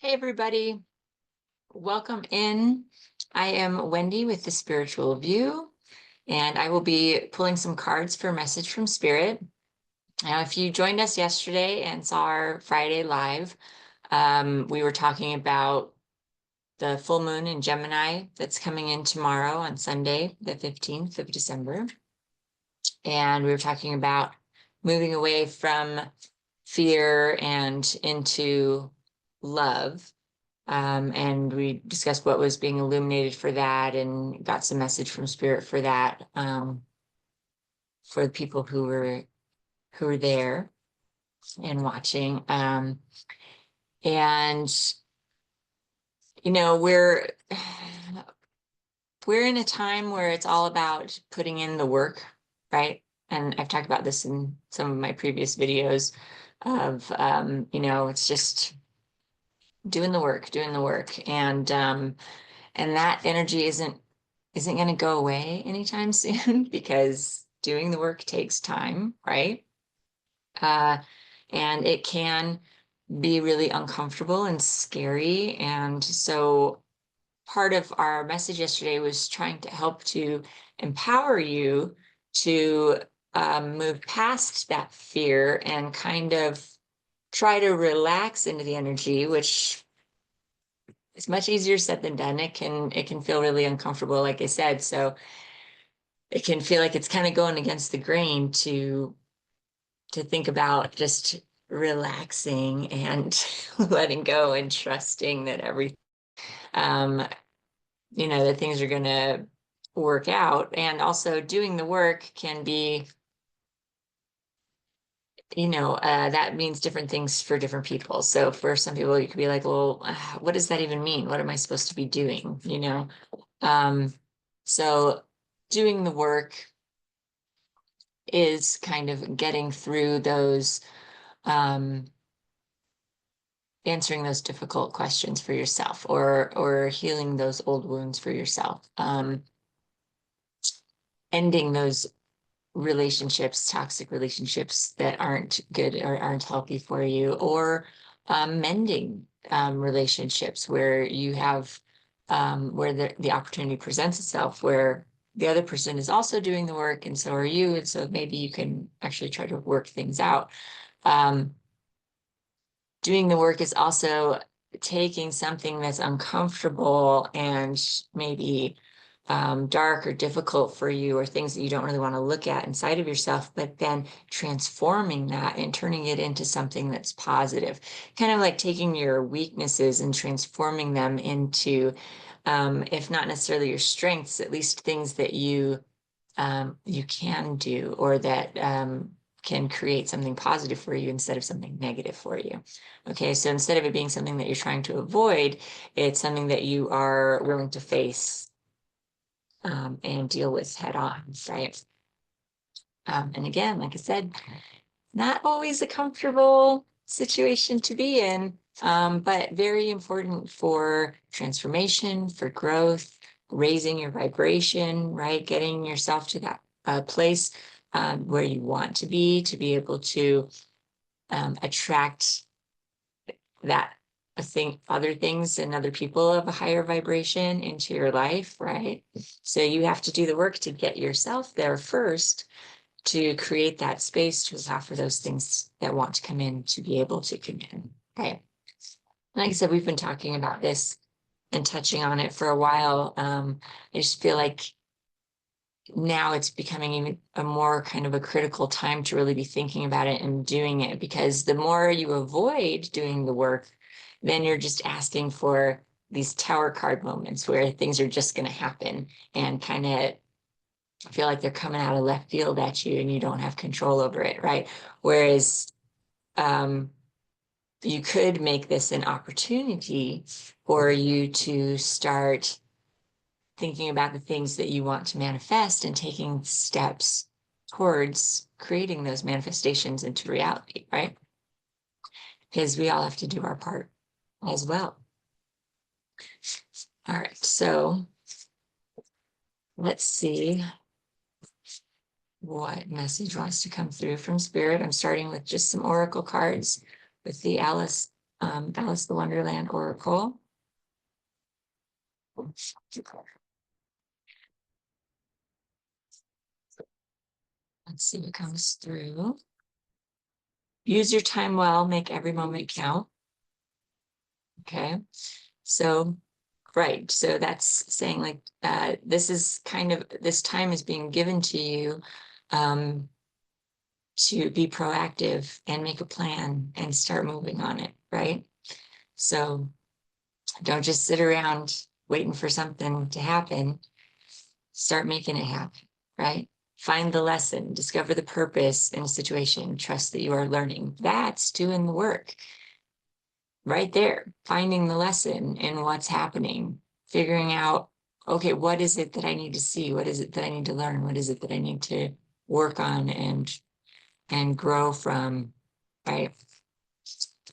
Hey everybody, welcome in. I am Wendy with the Spiritual View, and I will be pulling some cards for a message from Spirit. Now, if you joined us yesterday and saw our Friday live, we were talking about the full moon in Gemini that's coming in tomorrow on Sunday, the 15th of December. And we were talking about moving away from fear and into love. And we discussed what was being illuminated for that and got some message from Spirit for that, for the people who were there and watching. And you know, we're in a time where it's all about putting in the work, right? And I've talked about this in some of my previous videos of it's just doing the work, and that energy isn't going to go away anytime soon because doing the work takes time, right? Uh, and it can be really uncomfortable and scary. And so part of our message yesterday was trying to help to empower you to move past that fear and kind of try to relax into the energy, which it's much easier said than done. It can feel really uncomfortable, like I said. So it can feel like it's kind of going against the grain to think about just relaxing and letting go and trusting that um, that things are gonna work out. And also doing the work can be, that means different things for different people. So for some people, you could be like, well, what does that even mean? What am I supposed to be doing? So doing the work is kind of getting through those, answering those difficult questions for yourself, or healing those old wounds for yourself, ending those relationships, toxic relationships that aren't good or aren't healthy for you, or mending relationships where you have where the opportunity presents itself, where the other person is also doing the work and so are you, and so maybe you can actually try to work things out. Doing the work is also taking something that's uncomfortable and maybe dark or difficult for you, or things that you don't really want to look at inside of yourself, but then transforming that and turning it into something that's positive. Kind of like taking your weaknesses and transforming them into, if not necessarily your strengths, at least things that you can do, or that can create something positive for you instead of something negative for you. Okay, so instead of it being something that you're trying to avoid, it's something that you are willing to face and deal with head on, right? And again, like I said, not always a comfortable situation to be in, but very important for transformation, for growth, raising your vibration, right? Getting yourself to that place where you want to be able to attract that other things and other people of a higher vibration into your life, right? So you have to do the work to get yourself there first, to create that space to allow for those things that want to come in to be able to come in, right? Like I said, we've been talking about this and touching on it for a while. I just feel like now it's becoming even a more kind of a critical time to really be thinking about it and doing it, because the more you avoid doing the work, then you're just asking for these tower card moments where things are just going to happen and kind of feel like they're coming out of left field at you and you don't have control over it, right? Whereas you could make this an opportunity for you to start thinking about the things that you want to manifest and taking steps towards creating those manifestations into reality, right? Because we all have to do our part as well. All right, so let's see what message wants to come through from Spirit. I'm starting with just some oracle cards with the Alice Alice the Wonderland Oracle. Let's see what comes through. Use your time well, make every moment count. Okay, so right, so that's saying like this is kind of, this time is being given to you to be proactive and make a plan and start moving on it, right? So don't just sit around waiting for something to happen. Start making it happen, right? Find the lesson, discover the purpose in a situation, trust that you are learning. That's doing the work right there, finding the lesson in what's happening, figuring out, okay, what is it that I need to see? What is it that I need to learn? What is it that I need to work on and grow from, right?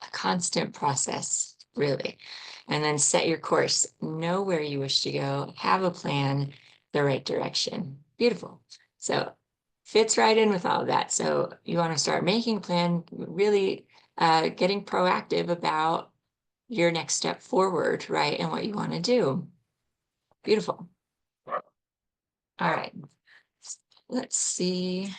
A constant process, really. And then set your course, know where you wish to go, have a plan, the right direction. Beautiful. So fits right in with all of that. So you want to start making a plan, really getting proactive about your next step forward, right? And what you want to do. Beautiful. All right. Let's see.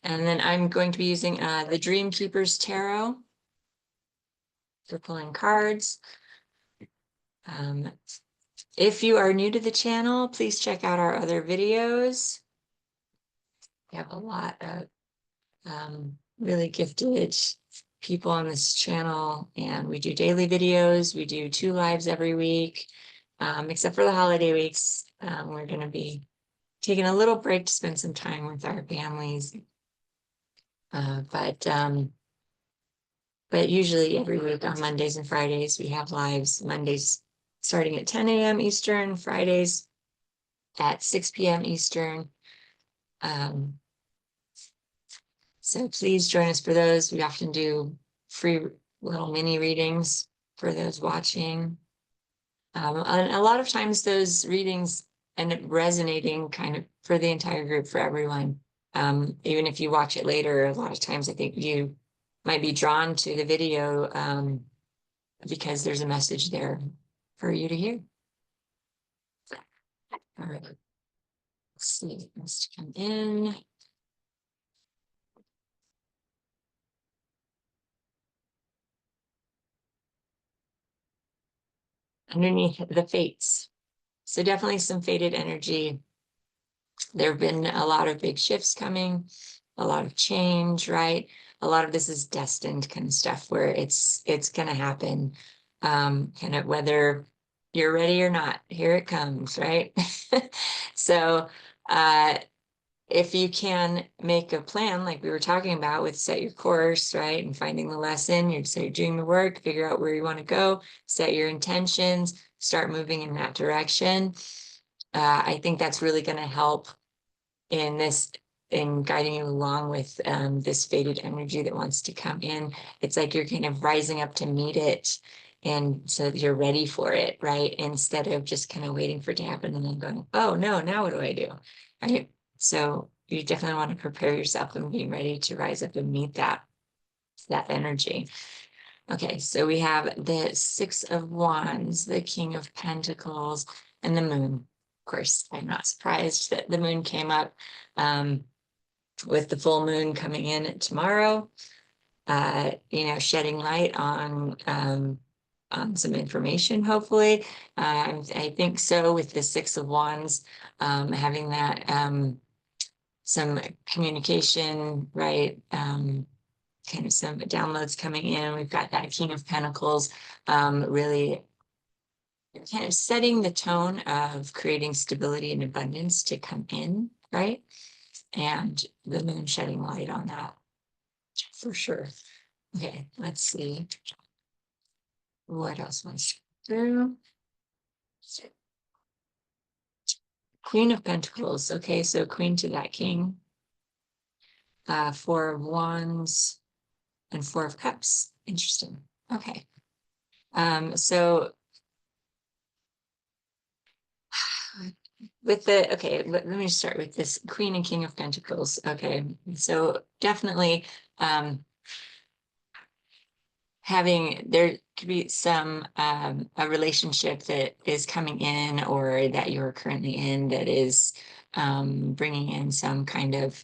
And then I'm going to be using the Dream Keepers Tarot for pulling cards. If you are new to the channel, please check out our other videos. We have a lot of really gifted people on this channel, and we do daily videos. We do 2 lives every week, except for the holiday weeks. We're going to be taking a little break to spend some time with our families. But usually every week on Mondays and Fridays, we have lives. Mondays starting at 10 a.m. Eastern, Fridays at 6 p.m. Eastern. So please join us for those. We often do free little mini readings for those watching. And a lot of times those readings end up resonating kind of for the entire group, for everyone. Even if you watch it later, a lot of times I think you might be drawn to the video because there's a message there for you to hear. All right, let's see what wants to come in. Underneath the fates. So definitely some fated energy. There have been a lot of big shifts coming, a lot of change, right? A lot of this is destined kind of stuff where it's going to happen, kind of whether you're ready or not, here it comes, right? So if you can make a plan, like we were talking about with set your course, right? And finding the lesson, you're doing the work, figure out where you want to go, set your intentions, start moving in that direction. I think that's really going to help in this, in guiding you along with this fated energy that wants to come in. It's like you're kind of rising up to meet it. And so you're ready for it, right? Instead of just kind of waiting for it to happen and then going, oh no, now what do I do? Right? So you definitely want to prepare yourself and be ready to rise up and meet that energy. Okay, so we have the 6 of Wands, the King of Pentacles, and the Moon. Of course, I'm not surprised that the Moon came up with the full moon coming in tomorrow. Shedding light on some information, hopefully. I think so, with the 6 of Wands, having that some communication, right? Kind of some downloads coming in. We've got that King of Pentacles, really kind of setting the tone of creating stability and abundance to come in, right? And the Moon shedding light on that for sure. Okay, let's see what else wants to do. Queen of Pentacles. Okay, so Queen to that King. 4 of Wands and 4 of Cups. Interesting. Okay. So with the, okay, let me start with this Queen and King of Pentacles. Okay, so definitely there could be some a relationship that is coming in or that you're currently in that is bringing in some kind of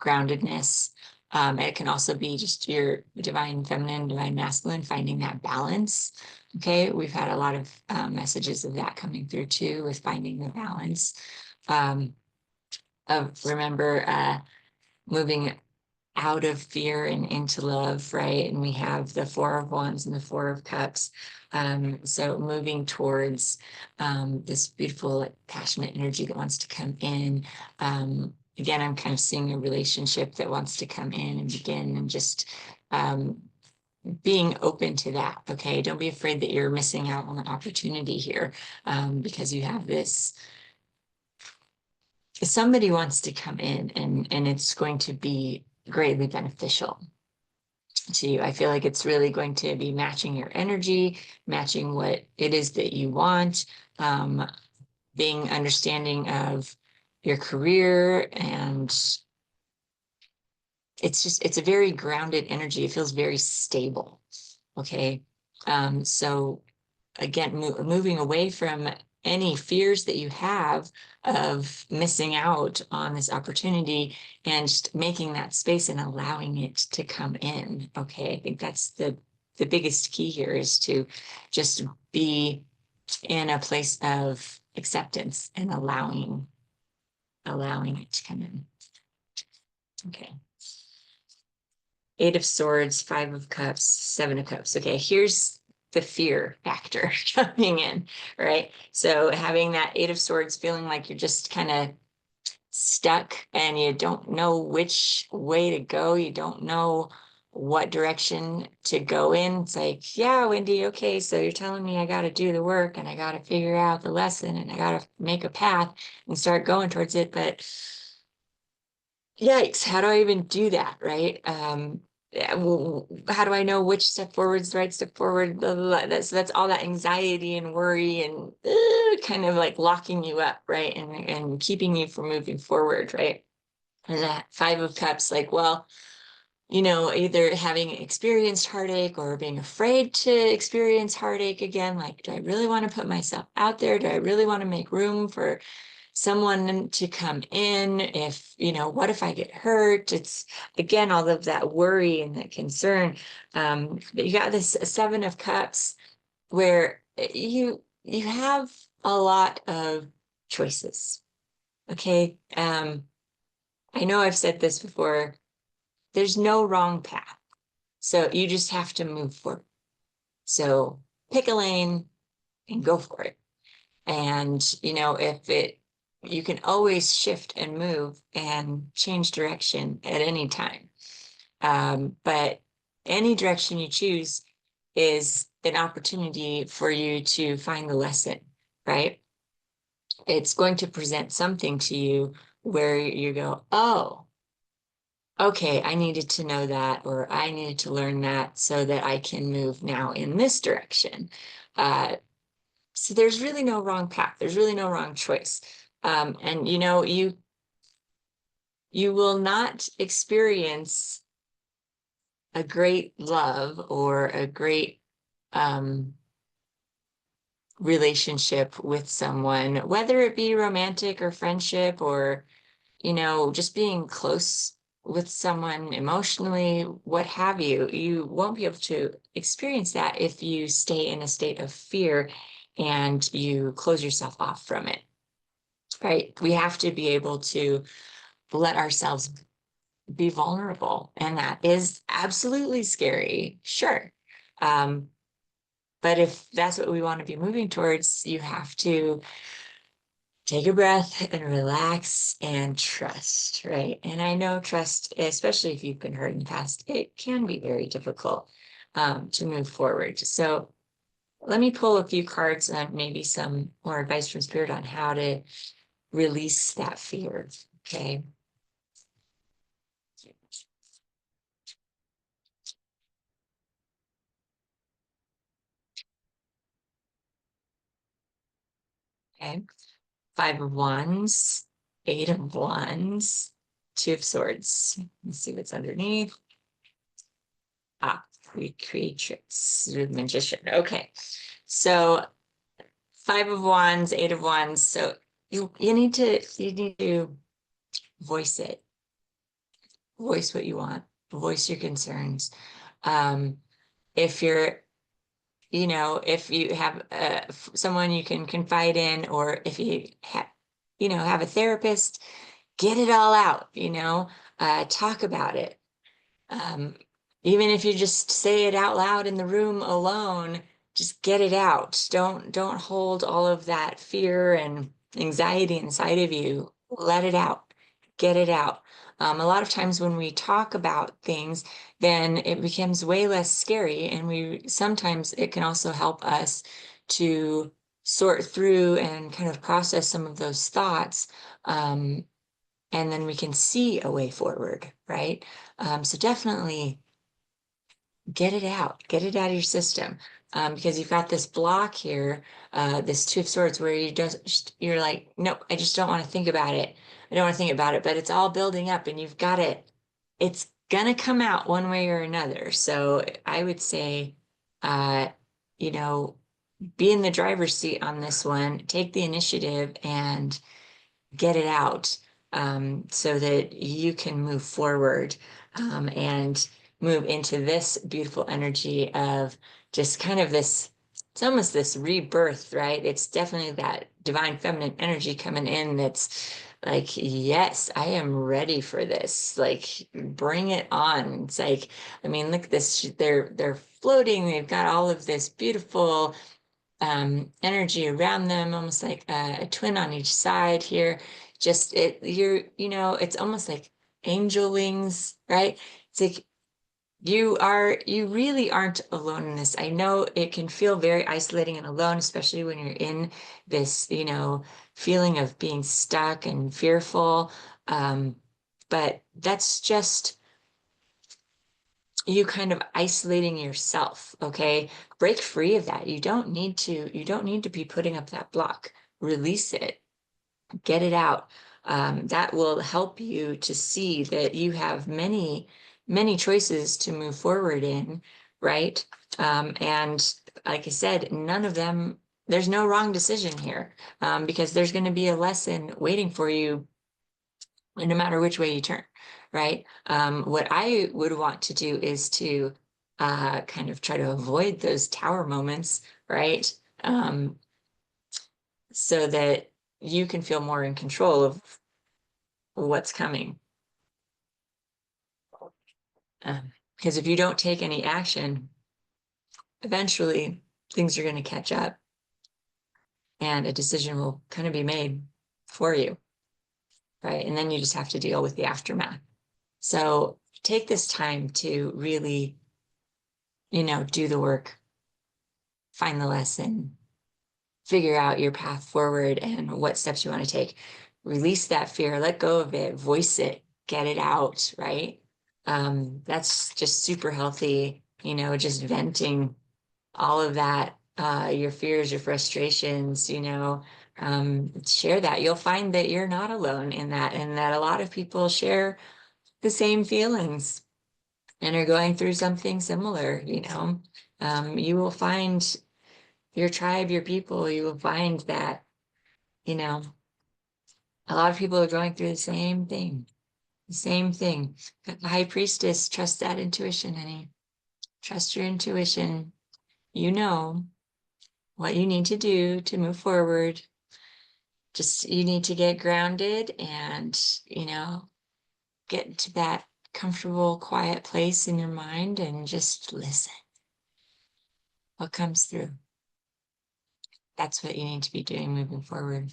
groundedness. It can also be just your divine feminine, divine masculine, finding that balance. Okay, we've had a lot of messages of that coming through too, with finding the balance. Remember moving out of fear and into love, right? And we have the Four of Wands and the Four of Cups. So moving towards this beautiful, like, passionate energy that wants to come in. Again, I'm kind of seeing a relationship that wants to come in and begin, and just being open to that. Okay, don't be afraid that you're missing out on the opportunity here, because you have this. Somebody wants to come in, and it's going to be greatly beneficial to you. I feel like it's really going to be matching your energy, matching what it is that you want, being understanding of your career. And it's a very grounded energy. It feels very stable. Okay. So again, moving away from any fears that you have of missing out on this opportunity, and just making that space and allowing it to come in. Okay, I think that's the biggest key here, is to just be in a place of acceptance and allowing it to come in. Okay. Eight of Swords, Five of Cups, Seven of Cups. Okay, here's the fear factor coming in, right? So having that Eight of Swords, feeling like you're just kind of stuck and you don't know which way to go. You don't know what direction to go in. It's like, yeah, Wendy, okay, so you're telling me I got to do the work and I got to figure out the lesson and I got to make a path and start going towards it. But yikes, how do I even do that, right? Yeah, well, how do I know which step forward is the right step forward? Blah, blah, blah. That's all that anxiety and worry and kind of like locking you up, right? And keeping you from moving forward, right? And that Five of Cups, like, well, either having experienced heartache or being afraid to experience heartache again. Like, do I really want to put myself out there? Do I really want to make room for someone to come in? What if I get hurt? It's, again, all of that worry and that concern. But you got this Seven of Cups, where you have a lot of choices. Okay. I know I've said this before. There's no wrong path. So you just have to move forward. So pick a lane and go for it. And, you can always shift and move and change direction at any time. But any direction you choose is an opportunity for you to find the lesson, right? It's going to present something to you where you go, oh, okay, I needed to know that, or I needed to learn that so that I can move now in this direction. So there's really no wrong path. There's really no wrong choice. And you will not experience a great love or a great relationship with someone, whether it be romantic or friendship, or just being close with someone emotionally, what have you. You won't be able to experience that if you stay in a state of fear and you close yourself off from it, right? We have to be able to let ourselves be vulnerable, and that is absolutely scary, sure. But if that's what we want to be moving towards, you have to take a breath and relax and trust, right? And I know trust, especially if you've been hurt in the past, it can be very difficult to move forward. So let me pull a few cards and maybe some more advice from Spirit on how to release that fear, okay? Okay. Five of Wands, Eight of Wands, Two of Swords. Let's see what's underneath. creatrix, magician. Okay. So 5 of Wands, 8 of Wands. So you need to voice it, voice what you want, voice your concerns. Um, if you're, if you have someone you can confide in, or if you have a therapist, get it all out, talk about it. Um, Even if you just say it out loud in the room alone, just get it out. Don't hold all of that fear and anxiety inside of you. Let it out. Get it out. A lot of times when we talk about things, then it becomes way less scary, and sometimes it can also help us to sort through and kind of process some of those thoughts. And then we can see a way forward, right? So definitely get it out of your system. Because you've got this block here, this Two of Swords, where you're like, nope, I just don't want to think about it. I don't want to think about it, but it's all building up, and you've got it's gonna come out one way or another. So I would say, uh, you know, be in the driver's seat on this one, take the initiative and get it out, so that you can move forward, and move into this beautiful energy of just kind of it's almost this rebirth, right? It's definitely that divine feminine energy coming in that's like, yes, I am ready for this. Like, bring it on. It's like, I mean, look at this. They're floating. They've got all of this beautiful energy around them, almost like a twin on each side here. Just it's almost like angel wings, right? It's like you really aren't alone in this. I know it can feel very isolating and alone, especially when you're in this, feeling of being stuck and fearful. But that's just you kind of isolating yourself, okay? Break free of that. You don't need to be putting up that block. Release it, get it out. That will help you to see that you have many, many choices to move forward in, right? And like I said, none of them, there's no wrong decision here, because there's going to be a lesson waiting for you no matter which way you turn, right? What I would want to do is to kind of try to avoid those tower moments, right? Um, so that you can feel more in control of what's coming. Because if you don't take any action, eventually things are going to catch up, and a decision will kind of be made for you, right? And then you just have to deal with the aftermath. So take this time to really, do the work, find the lesson, figure out your path forward and what steps you want to take. Release that fear, let go of it, voice it, get it out, right? That's just super healthy, just venting all of that, your fears, your frustrations, share that. You'll find that you're not alone in that, and that a lot of people share the same feelings and are going through something similar. You will find your tribe, your people. You will find that, you know, a lot of people are going through the same thing, the same thing. The high priestess, trust that intuition, honey. Trust your intuition. You know what you need to do to move forward. Just, you need to get grounded and, get into that comfortable, quiet place in your mind and just listen. What comes through? That's what you need to be doing moving forward.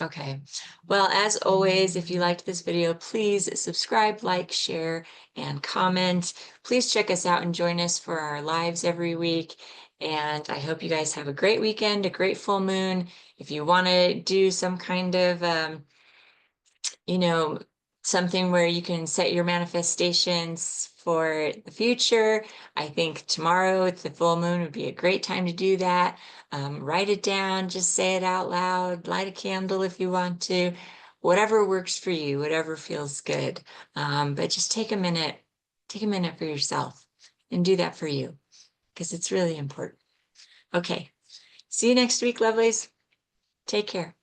Okay. Well, as always, if you liked this video, please subscribe, like, share, and comment. Please check us out and join us for our lives every week. And I hope you guys have a great weekend, a great full moon. If you want to do some kind of, you know, something where you can set your manifestations for the future, I think tomorrow at the full moon would be a great time to do that. Write it down, just say it out loud, light a candle if you want to, whatever works for you, whatever feels good. But just take a minute for yourself and do that for you, because it's really important. Okay. See you next week, lovelies. Take care.